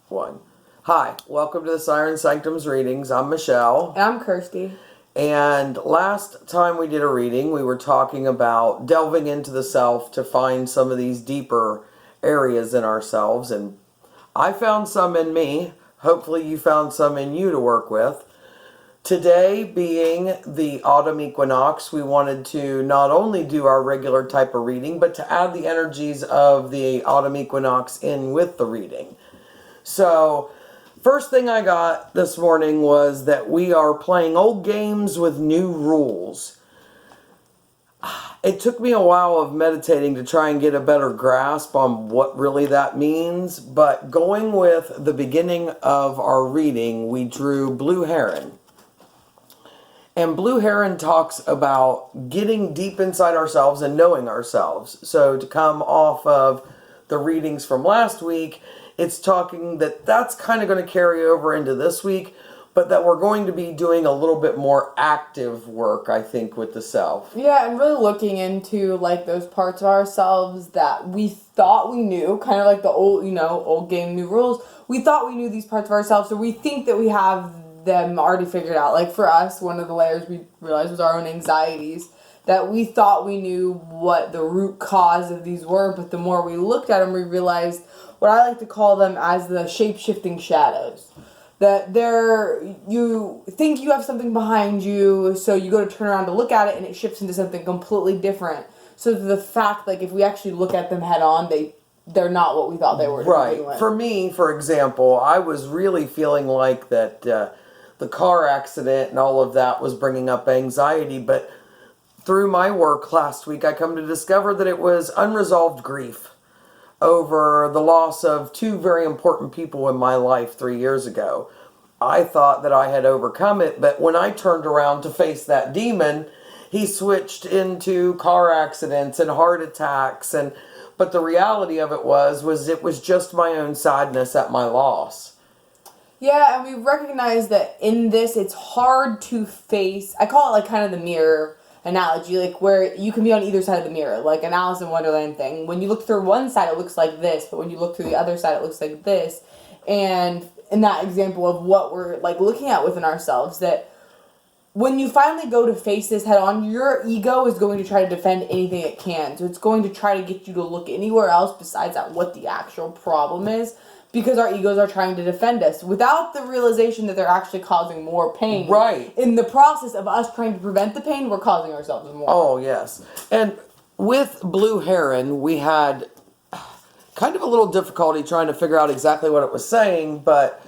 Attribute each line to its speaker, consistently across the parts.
Speaker 1: One. Hi, welcome to the Siren Sanctums readings. I'm Michelle.
Speaker 2: And I'm Kirsty.
Speaker 1: And last time we did a reading, we were talking about delving into the self to find some of these deeper areas in ourselves. And I found some in me. Hopefully you found some in you to work with. Today being the autumn equinox, we wanted to not only do our regular type of reading, but to add the energies of the autumn equinox in with the reading. So, first thing I got this morning was that we are playing old games with new rules. It took me a while of meditating to try and get a better grasp on what really that means, but going with the beginning of our reading, we drew Blue Heron. And Blue Heron talks about getting deep inside ourselves and knowing ourselves. So to come off of the readings from last week, it's talking that that's kind of going to carry over into this week, but that we're going to be doing a little bit more active work, I think, with the self.
Speaker 2: Yeah, and really looking into like those parts of ourselves that we thought we knew, kind of like the old game, new rules. We thought we knew these parts of ourselves, or we think that we have them already figured out. Like for us, one of the layers we realized was our own anxieties, that we thought we knew what the root cause of these were, but the more we looked at them, we realized what I like to call them as the shape-shifting shadows. That you think you have something behind you, so you go to turn around to look at it, and it shifts into something completely different. So the fact, like, if we actually look at them head on, they're not what we thought they were.
Speaker 1: Right. For me, for example, I was really feeling like that the car accident and all of that was bringing up anxiety, but through my work last week, I come to discover that it was unresolved grief over the loss of two very important people in my life 3 years ago. I thought that I had overcome it, but when I turned around to face that demon, he switched into car accidents and heart attacks, but the reality of it was it was just my own sadness at my loss.
Speaker 2: Yeah, and we recognize that in this, it's hard to face. I call it like kind of the mirror analogy, like where you can be on either side of the mirror, like an Alice in Wonderland thing. When you look through one side, it looks like this, but when you look through the other side, it looks like this. And in that example of what we're like looking at within ourselves, that when you finally go to face this head on, your ego is going to try to defend anything it can. So it's going to try to get you to look anywhere else besides at what the actual problem is, because our egos are trying to defend us without the realization that they're actually causing more pain.
Speaker 1: Right.
Speaker 2: In the process of us trying to prevent the pain, we're causing ourselves more.
Speaker 1: Oh, yes. And with Blue Heron, we had kind of a little difficulty trying to figure out exactly what it was saying, but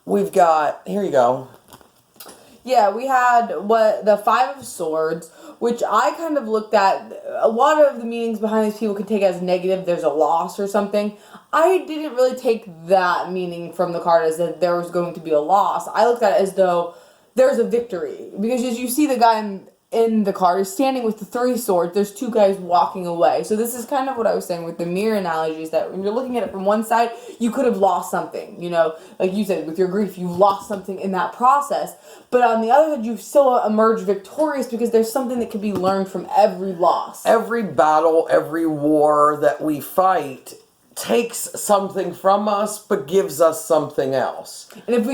Speaker 1: we've got, here you go.
Speaker 2: Yeah, we had the Five of Swords, which I kind of looked at. A lot of the meanings behind these people could take as negative. There's a loss or something. I didn't really take that meaning from the card as that there was going to be a loss. I looked at it as though there's a victory. Because as you see the guy in the card is standing with the three swords. There's two guys walking away. So this is kind of what I was saying with the mirror analogy, is that when you're looking at it from one side, you could have lost something. You know, like you said, with your grief, you lost something in that process. But on the other hand, you still emerge victorious because there's something that can be learned from every loss.
Speaker 1: Every battle, every war that we fight takes something from us, but gives us something else.
Speaker 2: And if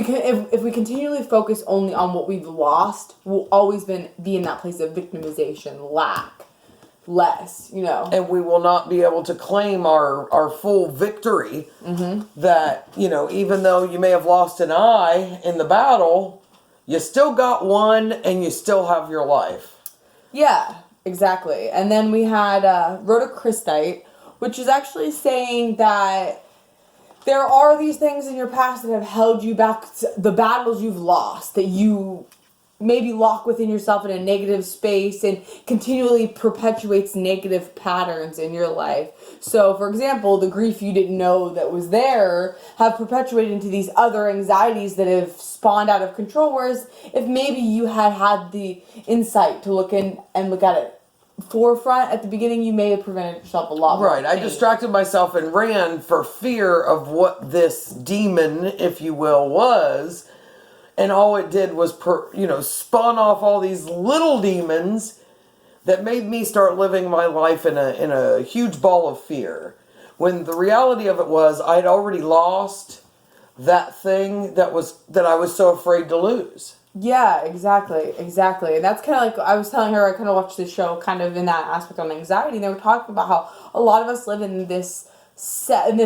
Speaker 2: we continually focus only on what we've lost, we'll always be in that place of victimization, lack, less, you know.
Speaker 1: And we will not be able to claim our full victory. Mm-hmm. That, you know, even though you may have lost an eye in the battle, you still got one and you still have your life.
Speaker 2: Yeah, exactly. And then we had Rhodochristite, which is actually saying that there are these things in your past that have held you back, the battles you've lost, that you maybe lock within yourself in a negative space and continually perpetuates negative patterns in your life. So, for example, the grief you didn't know that was there have perpetuated into these other anxieties that have spawned out of control, whereas if maybe you had the insight to look at it forefront at the beginning, you may have prevented yourself a lot more.
Speaker 1: Right. I distracted myself and ran for fear of what this demon, if you will, was. And all it did was, spawn off all these little demons that made me start living my life in a huge ball of fear. when the reality of it was I'd already lost that thing that I was so afraid to lose.
Speaker 2: Yeah, exactly. And that's kind of like, I was telling her, I kind of watched this show kind of in that aspect on anxiety, and they were talking about how a lot of us live in this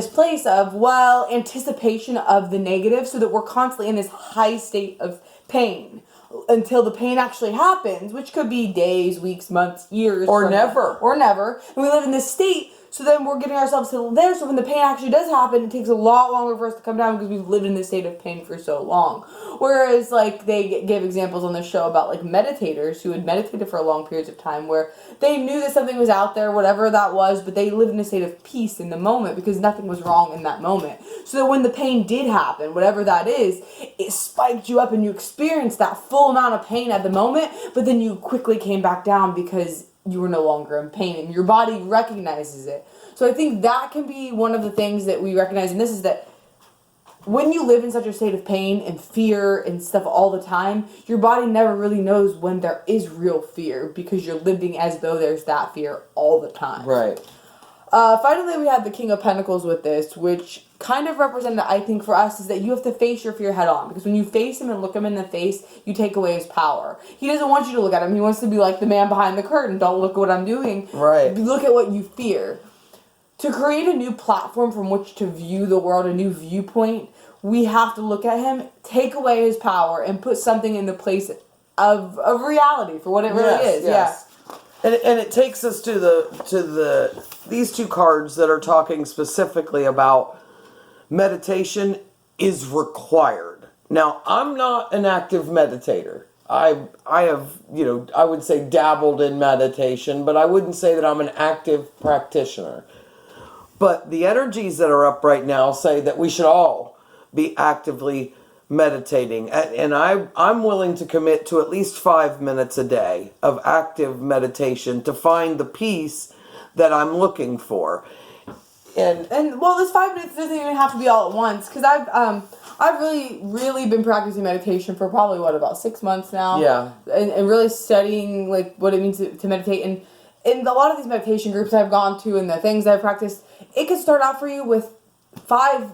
Speaker 2: place of, well, anticipation of the negative, so that we're constantly in this high state of pain until the pain actually happens, which could be days, weeks, months, years.
Speaker 1: Or never.
Speaker 2: And we live in this state, so then we're getting ourselves to there, so when the pain actually does happen, it takes a lot longer for us to come down because we've lived in this state of pain for so long. Whereas, like, they give examples on the show about, like, meditators who had meditated for long periods of time where they knew that something was out there, whatever that was, but they lived in a state of peace in the moment because nothing was wrong in that moment. So that when the pain did happen, whatever that is, it spiked you up and you experienced that full amount of pain at the moment, but then you quickly came back down because you were no longer in pain and your body recognizes it. So I think that can be one of the things that we recognize, and this is that when you live in such a state of pain and fear and stuff all the time, your body never really knows when there is real fear because you're living as though there's that fear all the time.
Speaker 1: Right.
Speaker 2: Finally, we had the King of Pentacles with this, which kind of represented, I think, for us, is that you have to face your fear head on. Because when you face him and look him in the face, you take away his power. He doesn't want you to look at him. He wants to be like the man behind the curtain. Don't look at what I'm doing.
Speaker 1: Right.
Speaker 2: Look at what you fear. To create a new platform from which to view the world, a new viewpoint, we have to look at him, take away his power, and put something in the place of reality for what it really is.
Speaker 1: Yes. Yeah. And it takes us to these two cards that are talking specifically about meditation is required. Now, I'm not an active meditator. I have, I would say dabbled in meditation, but I wouldn't say that I'm an active practitioner. But the energies that are up right now say that we should all be actively meditating. And I'm willing to commit to at least 5 minutes a day of active meditation to find the peace that I'm looking for. And
Speaker 2: well, this 5 minutes doesn't even have to be all at once, because I've really been practicing meditation for probably about 6 months now.
Speaker 1: Yeah.
Speaker 2: And really studying like what it means to meditate. And in a lot of these meditation groups I've gone to and the things I've practiced, it could start out for you with five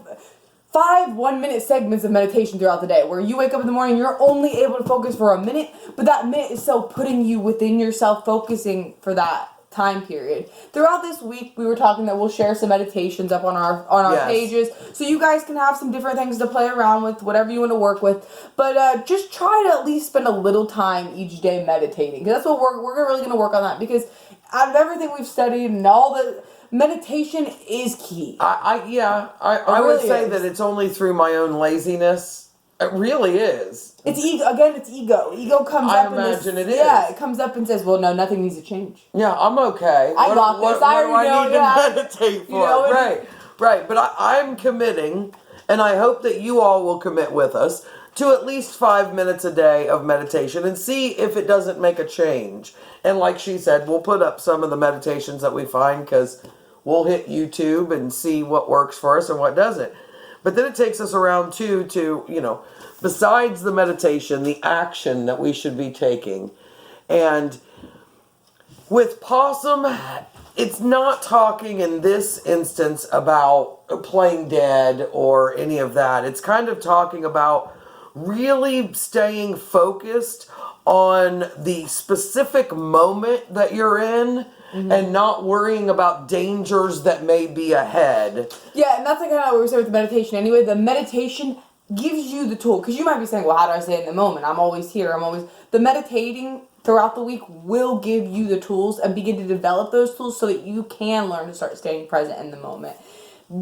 Speaker 2: 1-minute segments of meditation throughout the day, where you wake up in the morning, you're only able to focus for a minute, but that minute is still putting you within yourself, focusing for that time period. Throughout this week, we were talking that we'll share some meditations up on our
Speaker 1: Yes.
Speaker 2: pages, so you guys can have some different things to play around with, whatever you want to work with. But just try to at least spend a little time each day meditating, because that's what we're really going to work on that. Because out of everything we've studied and all the meditation is key.
Speaker 1: I
Speaker 2: really
Speaker 1: would say
Speaker 2: is.
Speaker 1: that it's only through my own laziness. It really is.
Speaker 2: It's ego. Again, it's ego. Ego comes
Speaker 1: I
Speaker 2: up
Speaker 1: imagine
Speaker 2: and
Speaker 1: it is.
Speaker 2: Yeah, it comes up and says, well, no, nothing needs to change.
Speaker 1: Yeah, I'm okay.
Speaker 2: I got this. I
Speaker 1: What do
Speaker 2: already
Speaker 1: I need
Speaker 2: know, yeah.
Speaker 1: to meditate for? Right. But I'm committing, and I hope that you all will commit with us to at least 5 minutes a day of meditation and see if it doesn't make a change. And like she said, we'll put up some of the meditations that we find, because we'll hit YouTube and see what works for us and what doesn't. But then it takes us around too to, besides the meditation, the action that we should be taking. And with Possum, it's not talking in this instance about playing dead or any of that. It's kind of talking about really staying focused on the specific moment that you're in. Mm-hmm. And not worrying about dangers that may be ahead.
Speaker 2: Yeah, and that's like kind of what we were saying with the meditation anyway. The meditation gives you the tool. Because you might be saying, well, how do I stay in the moment? I'm always here. The meditating throughout the week will give you the tools and begin to develop those tools so that you can learn to start staying present in the moment.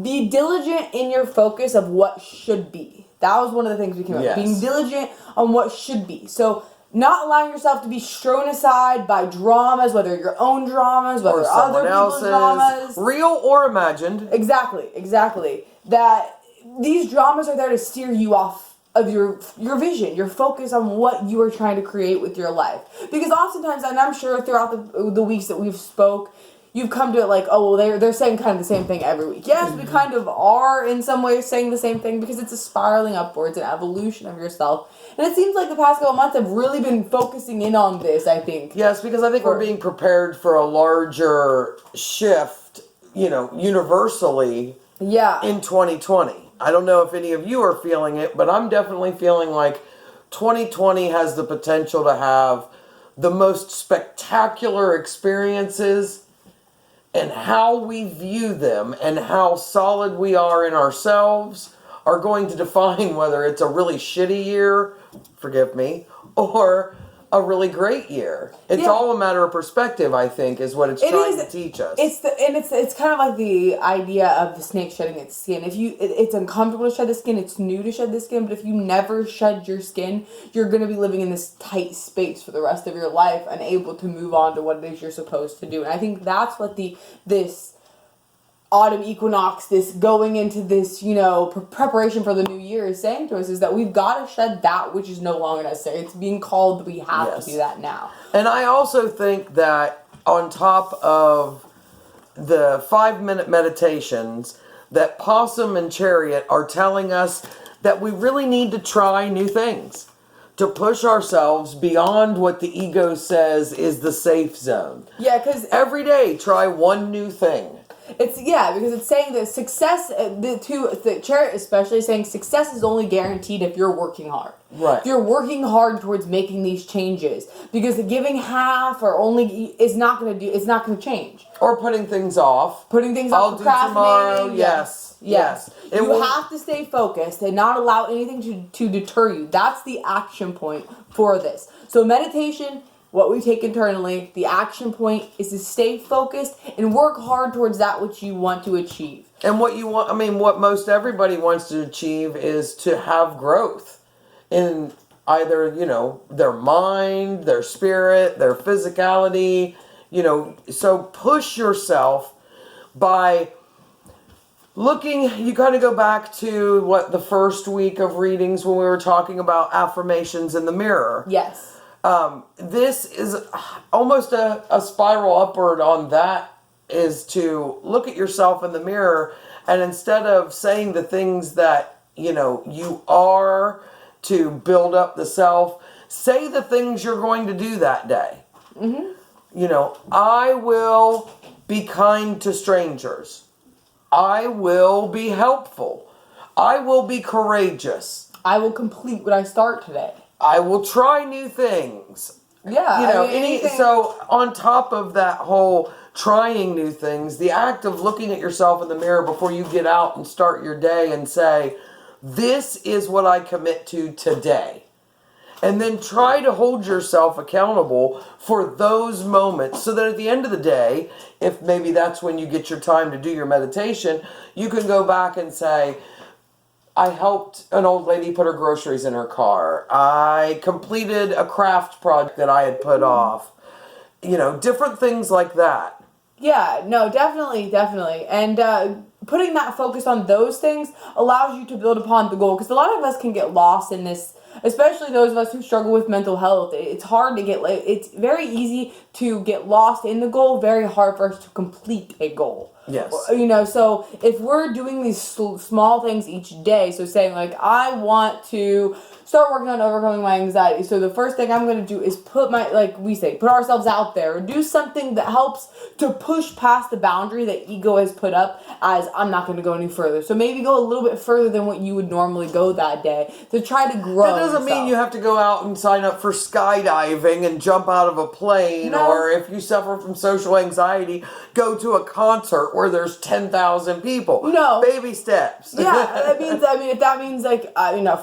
Speaker 2: Be diligent in your focus of what should be. That was one of the things we came up with. Being diligent on what should be. So, not allowing yourself to be strewn aside by dramas, whether your own dramas, whether
Speaker 1: or
Speaker 2: other people's dramas.
Speaker 1: Real or imagined.
Speaker 2: Exactly. That these dramas are there to steer you off of your vision, your focus on what you are trying to create with your life. Because oftentimes, and I'm sure throughout the weeks that we've spoke, you've come to it like, oh, well, they're saying kind of the same thing every week. Yes, we kind of are in some ways saying the same thing, because it's a spiraling upwards, an evolution of yourself. And it seems like the past couple months have really been focusing in on this, I think.
Speaker 1: Yes, because I think we're being prepared for a larger shift universally
Speaker 2: Yeah.
Speaker 1: in 2020. I don't know if any of you are feeling it, but I'm definitely feeling like 2020 has the potential to have the most spectacular experiences, and how we view them and how solid we are in ourselves are going to define whether it's a really shitty year, forgive me, or a really great year. It's all a matter of perspective, I think, is what it's trying to teach us.
Speaker 2: It's kind of like the idea of the snake shedding its skin. It's uncomfortable to shed the skin, it's new to shed the skin, but if you never shed your skin, you're going to be living in this tight space for the rest of your life, unable to move on to what it is you're supposed to do. And I think that's what this autumn equinox, this going into this, preparation for the new year is saying to us, is that we've got to shed that which is no longer necessary. It's being called that we have to do that now.
Speaker 1: And I also think that on top of the 5-minute meditations, that Possum and Chariot are telling us that we really need to try new things, to push ourselves beyond what the ego says is the safe zone.
Speaker 2: Yeah, because
Speaker 1: every day try one new thing.
Speaker 2: Because it's saying that success, the Chariot especially saying success is only guaranteed if you're working hard.
Speaker 1: Right.
Speaker 2: If you're working hard towards making these changes, because giving half or only is not going to change.
Speaker 1: Or putting things off. I'll do tomorrow. Yes.
Speaker 2: You have to stay focused and not allow anything to deter you. That's the action point for this. So meditation, what we take internally, the action point is to stay focused and work hard towards that which you want to achieve.
Speaker 1: And what most everybody wants to achieve is to have growth in either, their mind, their spirit, their physicality, so push yourself by looking. You kind of go back to the first week of readings when we were talking about affirmations in the mirror.
Speaker 2: Yes.
Speaker 1: This is almost a spiral upward on that, is to look at yourself in the mirror, and instead of saying the things that, you are to build up the self, say the things you're going to do that day. Mm-hmm. I will be kind to strangers. I will be helpful. I will be courageous.
Speaker 2: I will complete what I start today.
Speaker 1: I will try new things.
Speaker 2: Yeah.
Speaker 1: So on top of that whole trying new things, the act of looking at yourself in the mirror before you get out and start your day and say, this is what I commit to today. And then try to hold yourself accountable for those moments, so that at the end of the day, if maybe that's when you get your time to do your meditation, you can go back and say, I helped an old lady put her groceries in her car. I completed a craft project that I had put off. Different things like that.
Speaker 2: Yeah, no, definitely. And putting that focus on those things allows you to build upon the goal. Because a lot of us can get lost in this, especially those of us who struggle with mental health. It's hard to it's very easy to get lost in the goal, very hard for us to complete a goal.
Speaker 1: Yes.
Speaker 2: So if we're doing these small things each day, so saying I want to start working on overcoming my anxiety. So the first thing I'm going to do is put ourselves out there, or do something that helps to push past the boundary that ego has put up as I'm not going to go any further. So maybe go a little bit further than what you would normally go that day to try to grow.
Speaker 1: That doesn't mean you have to go out and sign up for skydiving and jump out of a plane, or if you suffer from social anxiety, go to a concert where there's 10,000 people.
Speaker 2: No.
Speaker 1: Baby steps.
Speaker 2: Yeah, if that means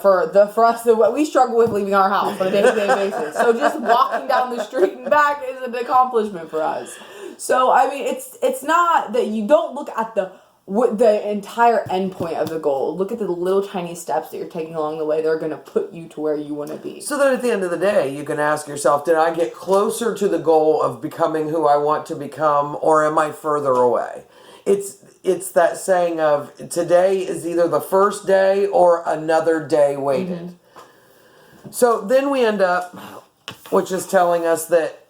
Speaker 2: for us, what we struggle with leaving our house on a day-to-day basis. So just walking down the street and back is an accomplishment for us. So it's not that you don't look at the entire end point of the goal. Look at the little tiny steps that you're taking along the way. They're going to put you to where you want to be.
Speaker 1: So that at the end of the day, you can ask yourself, did I get closer to the goal of becoming who I want to become, or am I further away? It's that saying of, today is either the first day or another day waited. Mm-hmm. So then we end up, which is telling us that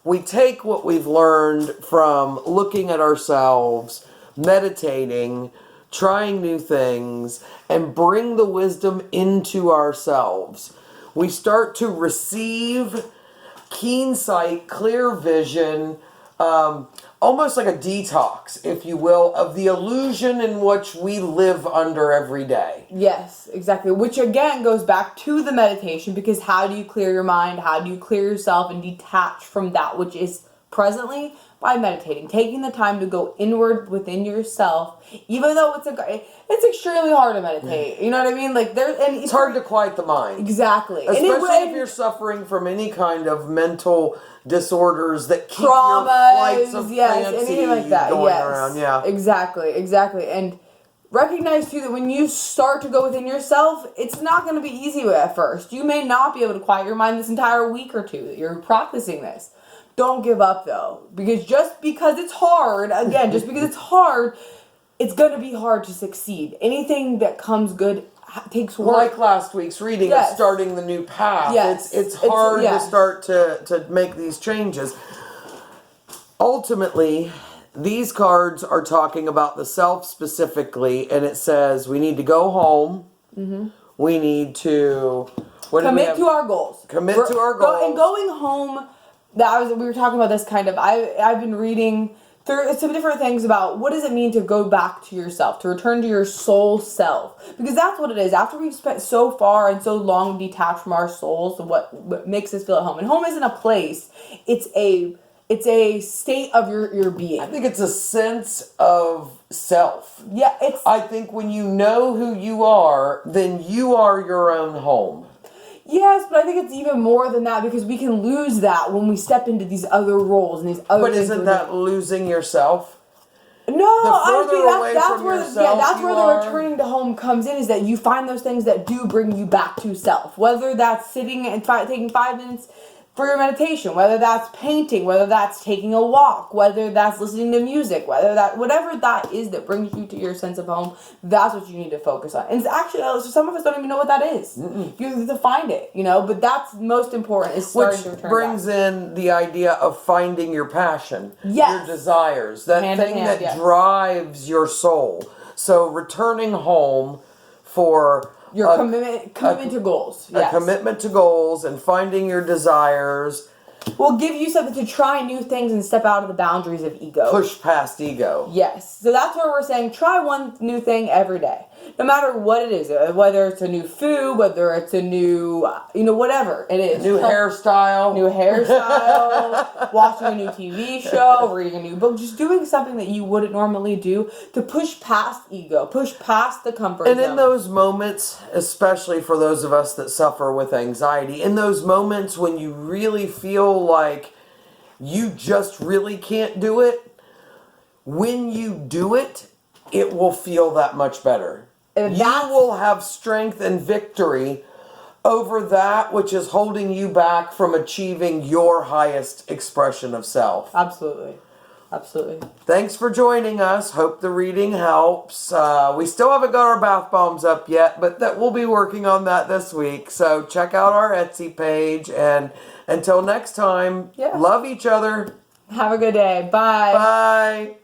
Speaker 1: we take what we've learned from looking at ourselves, meditating, trying new things, and bring the wisdom into ourselves. We start to receive keen sight, clear vision, almost like a detox, if you will, of the illusion in which we live under every day.
Speaker 2: Yes, exactly. Which again goes back to the meditation, because how do you clear your mind? How do you clear yourself and detach from that which is presently? By meditating, taking the time to go inward within yourself, even though it's extremely hard to meditate. You know what I mean? Like
Speaker 1: it's hard to quiet the mind.
Speaker 2: Exactly.
Speaker 1: Especially if you're suffering from any kind of mental disorders that keep
Speaker 2: traumas,
Speaker 1: your flights of
Speaker 2: yes,
Speaker 1: fancy
Speaker 2: anything like that.
Speaker 1: going
Speaker 2: Yes,
Speaker 1: around. Yeah,
Speaker 2: exactly. And recognize too that when you start to go within yourself, it's not going to be easy at first. You may not be able to quiet your mind this entire week or two that you're practicing this. Don't give up though, because just because it's hard, it's going to be hard to succeed. Anything that comes good takes work.
Speaker 1: Like last week's reading of starting the new path.
Speaker 2: Yes.
Speaker 1: It's hard to start to make these changes. Ultimately, these cards are talking about the self specifically, and it says we need to go home. Mm-hmm. We need to
Speaker 2: commit to our goals.
Speaker 1: Commit to our goals.
Speaker 2: And going home. We were talking about this kind of. I've been reading through some different things about what does it mean to go back to yourself, to return to your soul self, because that's what it is. After we've spent so far and so long detached from our souls, what makes us feel at home. And home isn't a place; it's a state of your being.
Speaker 1: I think it's a sense of self.
Speaker 2: Yeah,
Speaker 1: I think when you know who you are, then you are your own home.
Speaker 2: Yes, but I think it's even more than that, because we can lose that when we step into these other roles and these other.
Speaker 1: But isn't that losing yourself?
Speaker 2: No, I think that's where the returning to home comes in. Is that you find those things that do bring you back to self. Whether that's sitting and taking 5 minutes for your meditation, whether that's painting, whether that's taking a walk, whether that's listening to music, whatever that is that brings you to your sense of home, that's what you need to focus on. And it's actually, some of us don't even know what that is. Mm-mm. You have to find it, but that's most important, is starting to return. Which
Speaker 1: brings in the idea of finding your passion, your desires, that thing that drives your soul. So returning home for
Speaker 2: your commitment to goals.
Speaker 1: A commitment to goals and finding your desires.
Speaker 2: Will give you something to try new things and step out of the boundaries of ego.
Speaker 1: Push past ego.
Speaker 2: Yes. So that's where we're saying try one new thing every day. No matter what it is. Whether it's a new food, whether it's a new, whatever it is.
Speaker 1: New hairstyle.
Speaker 2: Watching a new TV show, reading a new book. Just doing something that you wouldn't normally do to push past ego. Push past the comfort zone.
Speaker 1: And in those moments, especially for those of us that suffer with anxiety, in those moments when you really feel like you just really can't do it, when you do it, it will feel that much better. You will have strength and victory over that which is holding you back from achieving your highest expression of self.
Speaker 2: Absolutely.
Speaker 1: Thanks for joining us. Hope the reading helps. We still haven't got our bath bombs up yet, but we'll be working on that this week. So check out our Etsy page, and until next time, love each other.
Speaker 2: Have a good day. Bye.
Speaker 1: Bye.